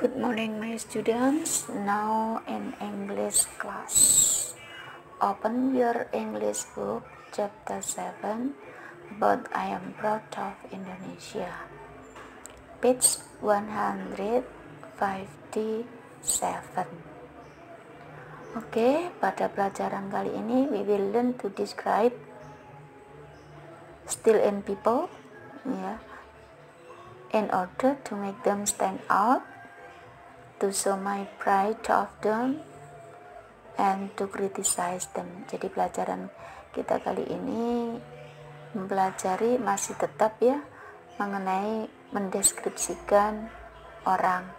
Good morning, my students. Now in English class. Open your English book, chapter 7, about I am proud of Indonesia. Page 157. Oke, pada pelajaran kali ini we will learn to describe still in people, in order to make them stand out, to show my pride of them, and to criticize them. Jadi pelajaran kita kali ini mempelajari masih tetap mengenai mendeskripsikan orang.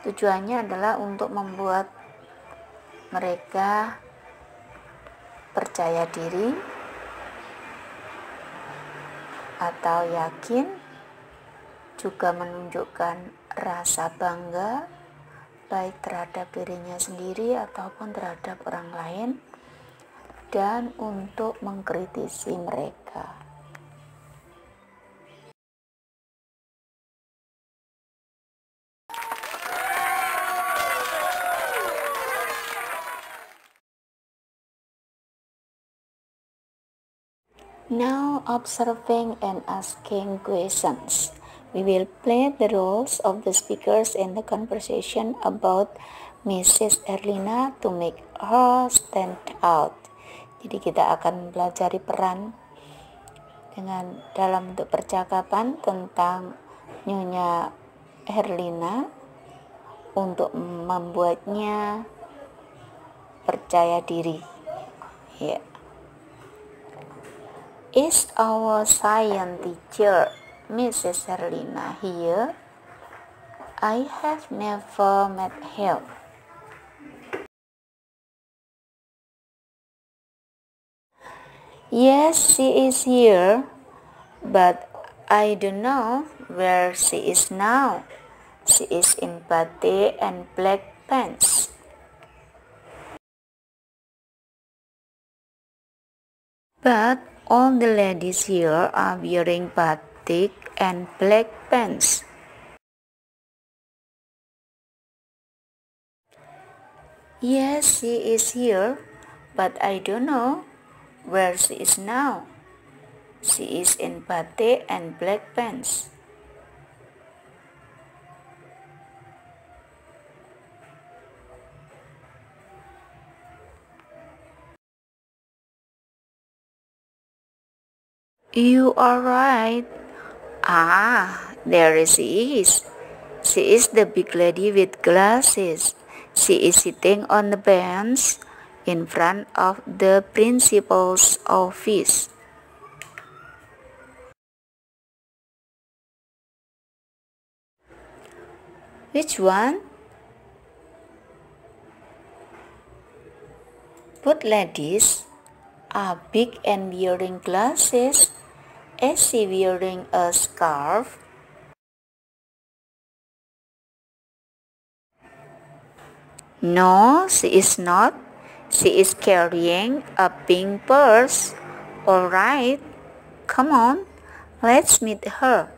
Tujuannya adalah untuk membuat mereka percaya diri atau yakin, juga menunjukkan rasa bangga baik terhadap dirinya sendiri ataupun terhadap orang lain, dan untuk mengkritisi mereka. Now observing and asking questions. We will play the roles of the speakers in the conversation about Mrs. Erlina to make her stand out. Jadi kita akan mempelajari peran dalam bentuk percakapan tentang Nyonya Erlina untuk membuatnya percaya diri. Is our science teacher Mrs. Erlina here? I have never met her. Yes, she is here, but I don't know where she is now. She is in batik and black pants. But all the ladies here are wearing batik and black pants. Yes, she is here, but I don't know where she is now. She is in batik and black pants. You are right. There she is. She is the big lady with glasses. She is sitting on the bench in front of the principal's office. Which one? Both ladies are big and wearing glasses. Is she wearing a scarf? No, she is not. She is carrying a pink purse. All right, come on, let's meet her.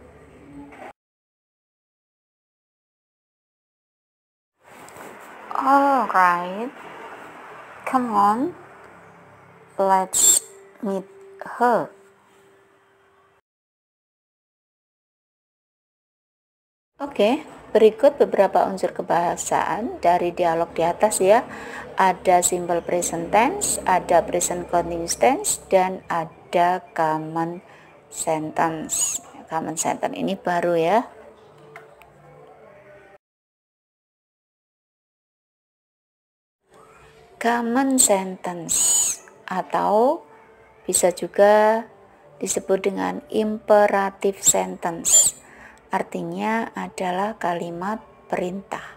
All right, come on, let's meet her. Oke, berikut beberapa unsur kebahasaan dari dialog di atas ya. Ada simple present tense, ada present continuous tense, dan ada common sentence. Common sentence ini baru ya. Common sentence atau bisa juga disebut dengan imperative sentence. Artinya adalah kalimat perintah.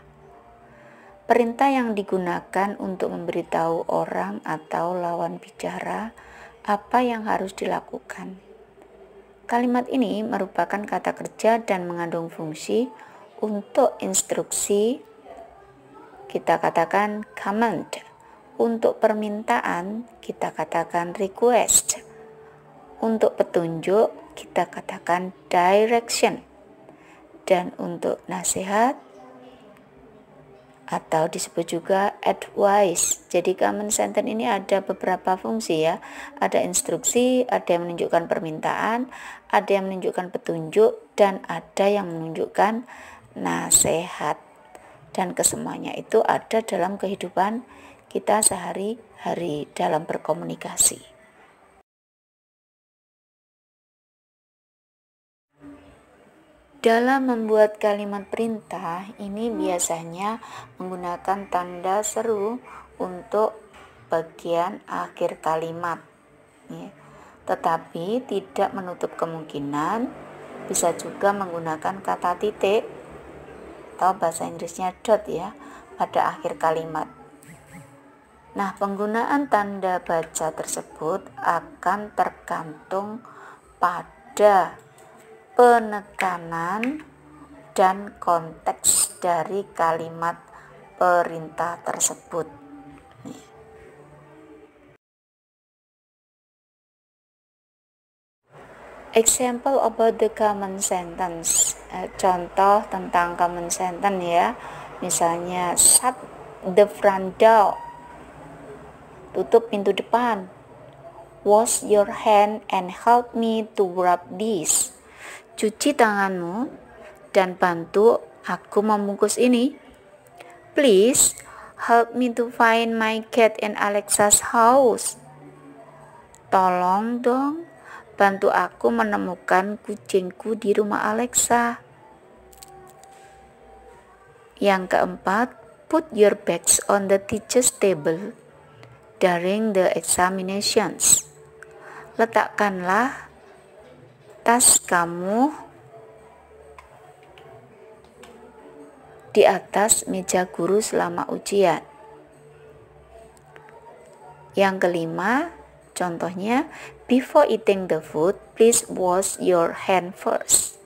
Perintah yang digunakan untuk memberitahu orang atau lawan bicara apa yang harus dilakukan. Kalimat ini merupakan kata kerja dan mengandung fungsi. Untuk instruksi kita katakan command. Untuk permintaan kita katakan request. Untuk petunjuk kita katakan direction. Dan untuk nasihat atau disebut juga advice. Jadi command sentence ini ada beberapa fungsi ya. Ada instruksi, ada yang menunjukkan permintaan, ada yang menunjukkan petunjuk, dan ada yang menunjukkan nasihat. Dan kesemuanya itu ada dalam kehidupan kita sehari-hari dalam berkomunikasi. Dalam membuat kalimat perintah, ini biasanya menggunakan tanda seru untuk bagian akhir kalimat. Ya. Tetapi tidak menutup kemungkinan bisa juga menggunakan kata titik atau bahasa Inggrisnya dot ya pada akhir kalimat. Nah, penggunaan tanda baca tersebut akan tergantung pada penekanan dan konteks dari kalimat perintah tersebut. Example about the common sentence. Contoh tentang common sentence ya. Misalnya, shut the front door. Tutup pintu depan. Wash your hand and help me to rub this. Cuci tanganmu dan bantu aku membungkus ini. Please help me to find my cat in Alexa's house. Tolong dong, bantu aku menemukan kucingku di rumah Alexa. Yang keempat, put your bags on the teacher's table during the examinations. Letakkanlah tas kamu di atas meja guru selama ujian. Yang kelima, contohnya, before eating the food, please wash your hand first.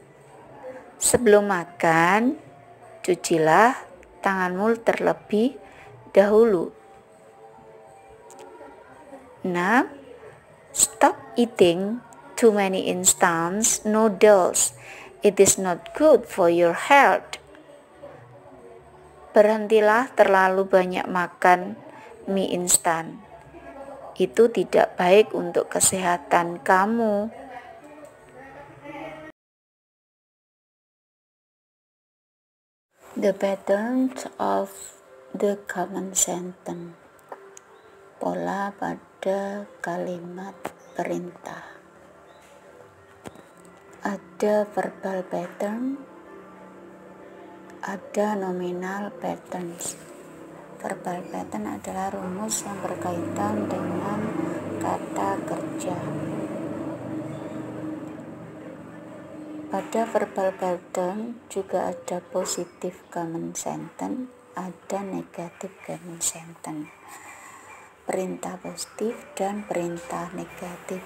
Sebelum makan, cucilah tanganmu terlebih dahulu. 6. Stop eating too many instant noodles. It is not good for your health. Berhentilah terlalu banyak makan mie instan. Itu tidak baik untuk kesehatan kamu. The pattern of the common sentence. Pola pada kalimat perintah. Ada verbal pattern, ada nominal patterns. Verbal pattern adalah rumus yang berkaitan dengan kata kerja. Pada verbal pattern juga ada positive common sentence, ada negative common sentence. Perintah positif dan perintah negatif.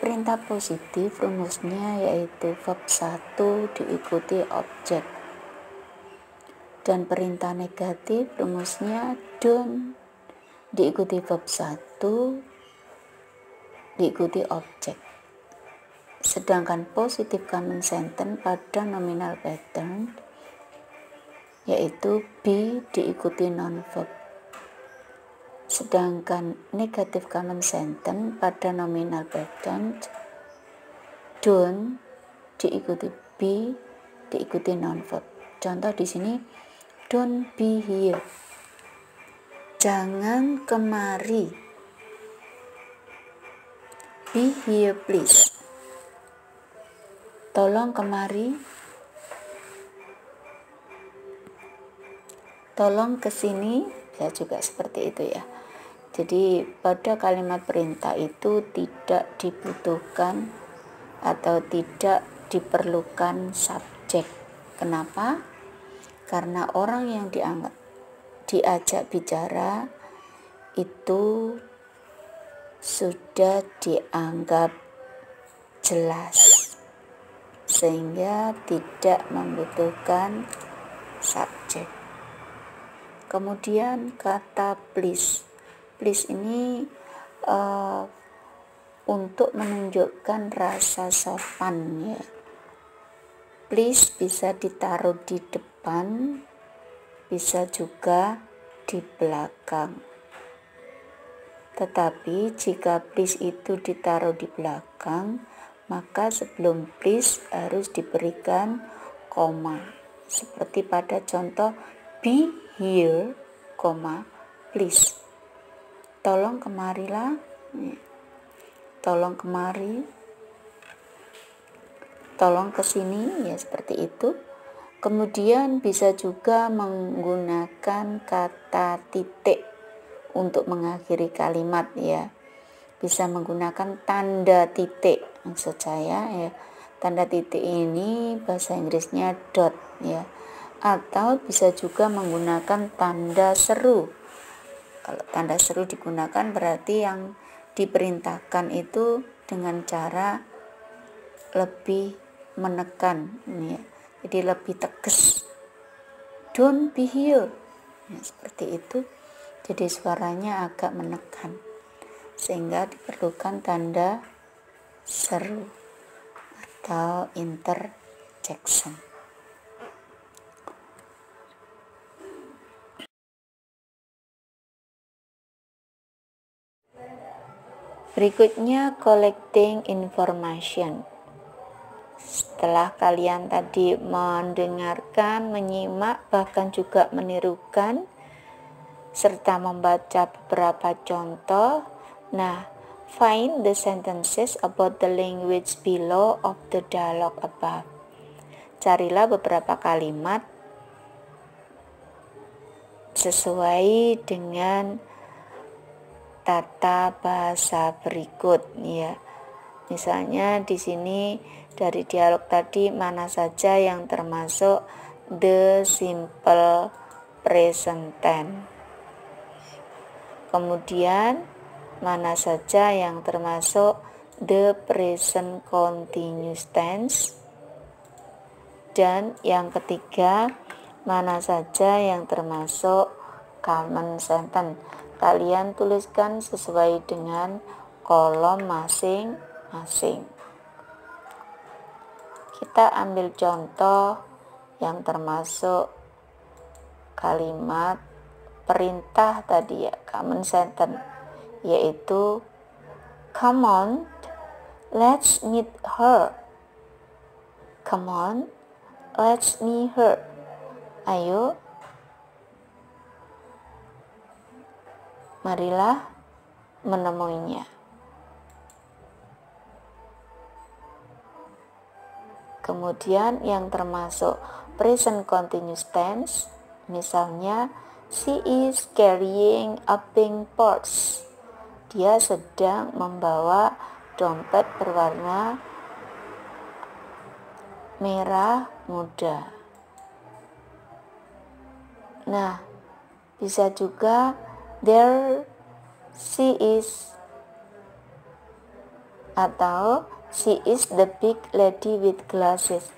Perintah positif rumusnya yaitu verb 1 diikuti objek. Dan perintah negatif rumusnya don't diikuti verb 1 diikuti objek. Sedangkan positive common sentence pada nominal pattern yaitu be diikuti non-verb. Sedangkan negative common sentence pada nominal pattern don't diikuti be diikuti non-verb. Contoh di sini, don't be here. Jangan kemari. Be here please. Tolong kemari. Tolong kesini. Ya juga seperti itu ya. Jadi pada kalimat perintah itu tidak dibutuhkan atau tidak diperlukan subjek. Kenapa? Karena orang yang diajak bicara itu sudah dianggap jelas sehingga tidak membutuhkan subjek. Kemudian kata please. Please ini untuk menunjukkan rasa sopan ya. Please bisa ditaruh di depan, bisa juga di belakang. Tetapi jika please itu ditaruh di belakang, maka sebelum please harus diberikan koma. Seperti pada contoh be here, koma, please. Tolong kemarilah. Tolong kemari. Tolong kesini, ya seperti itu. Kemudian bisa juga menggunakan kata titik untuk mengakhiri kalimat, ya. Bisa menggunakan tanda titik, maksud saya, ya. Tanda titik ini bahasa Inggrisnya dot, ya. Atau bisa juga menggunakan tanda seru. Kalau tanda seru digunakan berarti yang diperintahkan itu dengan cara lebih menekan, ya. Jadi lebih tegas. Don't be here, ya, seperti itu. Jadi suaranya agak menekan, sehingga diperlukan tanda seru atau interjection. Berikutnya collecting information. Setelah kalian tadi mendengarkan, menyimak, bahkan juga menirukan serta membaca beberapa contoh, nah, find the sentences about the language below of the dialogue above. Carilah beberapa kalimat sesuai dengan tata bahasa berikut, ya. Misalnya di sini dari dialog tadi mana saja yang termasuk the simple present tense. Kemudian mana saja yang termasuk the present continuous tense. Dan yang ketiga, mana saja yang termasuk common sentence. Kalian tuliskan sesuai dengan kolom masing-masing. Kita ambil contoh yang termasuk kalimat perintah tadi, ya, common sentence, yaitu come on, let's meet her. Come on, let's meet her. Ayo, marilah menemuinya. Kemudian yang termasuk present continuous tense, misalnya she is carrying a pink purse. Dia sedang membawa dompet berwarna merah muda. Nah, bisa juga there she is, atau she is the big lady with glasses.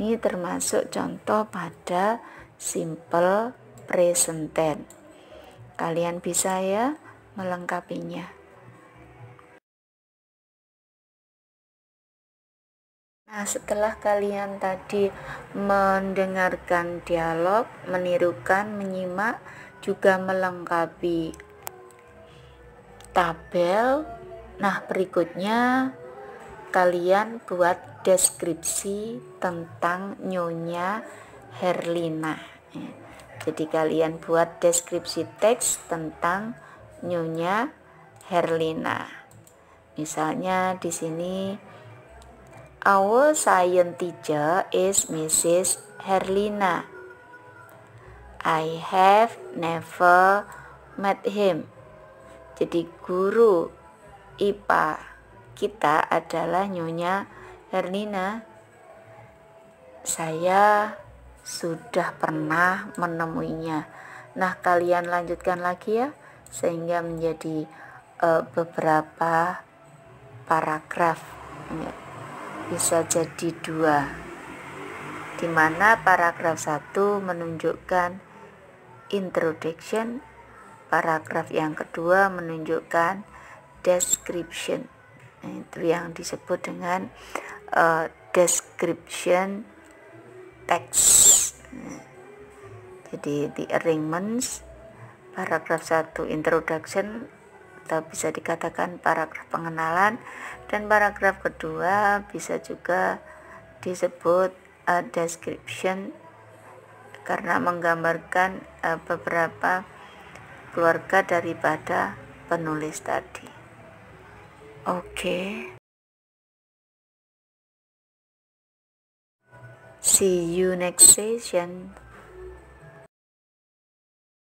Ini termasuk contoh pada simple present tense. Kalian bisa, ya, melengkapinya. Nah, setelah kalian tadi mendengarkan dialog, menirukan, menyimak, juga melengkapi tabel, nah berikutnya kalian buat deskripsi tentang Nyonya Herlina. Jadi kalian buat deskripsi teks tentang Nyonya Herlina. Misalnya di sini, our science teacher is Mrs. Herlina. I have never met him. Jadi guru IPA kita adalah Nyonya Herlina. Saya sudah pernah menemuinya. Nah, kalian lanjutkan lagi, ya, sehingga menjadi beberapa paragraf. Bisa jadi 2, di mana paragraf 1 menunjukkan introduction, paragraf yang kedua menunjukkan description. Nah, itu yang disebut dengan description text. Jadi the arrangements, paragraf 1 introduction atau bisa dikatakan paragraf pengenalan, dan paragraf kedua bisa juga disebut description karena menggambarkan beberapa keluarga daripada penulis tadi. Oke. See you next session.